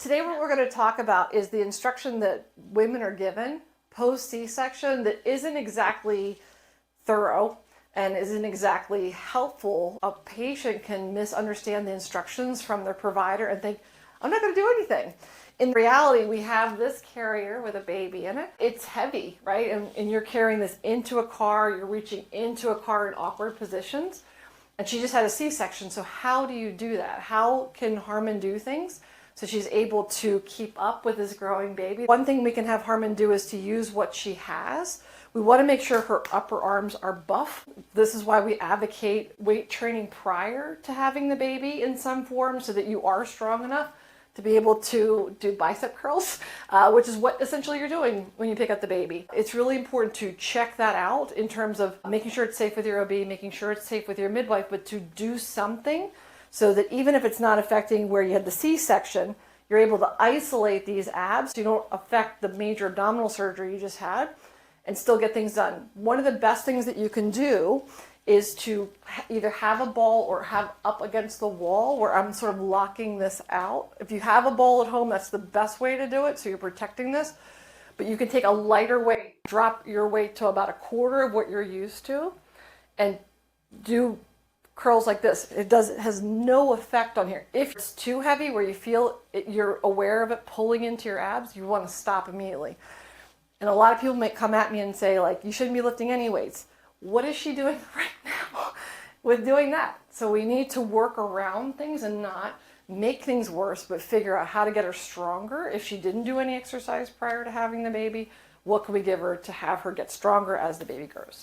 Today what we're going to talk about is the instruction that women are given post C-section that isn't exactly thorough and isn't exactly helpful. A patient can misunderstand the instructions from their provider and think, I'm not going to do anything. In reality, we have this carrier with a baby in it. It's heavy, right? And you're carrying this into a car, you're reaching into a car in awkward positions. And she just had a C-section, so how do you do that? How can Harmon do things so she's able to keep up with this growing baby? One thing we can have Harmon do is to use what she has. We want to make sure her upper arms are buff. This is why we advocate weight training prior to having the baby in some form so that you are strong enough to be able to do bicep curls, which is what essentially you're doing when you pick up the baby. It's really important to check that out in terms of making sure it's safe with your OB, making sure it's safe with your midwife, but to do something so that even if it's not affecting where you had the C-section, you're able to isolate these abs so you don't affect the major abdominal surgery you just had and still get things done. One of the best things that you can do is to either have a ball or have up against the wall where I'm sort of locking this out. If you have a ball at home, that's the best way to do it, so you're protecting this. But you can take a lighter weight, drop your weight to about a quarter of what you're used to, and do curls like this. It has no effect on here. If it's too heavy where you feel it, you're aware of it pulling into your abs, you want to stop immediately. And a lot of people may come at me and say, like, you shouldn't be lifting any weights. What is she doing right now with doing that? So we need to work around things and not make things worse, but figure out how to get her stronger. If she didn't do any exercise prior to having the baby, what can we give her to have her get stronger as the baby grows?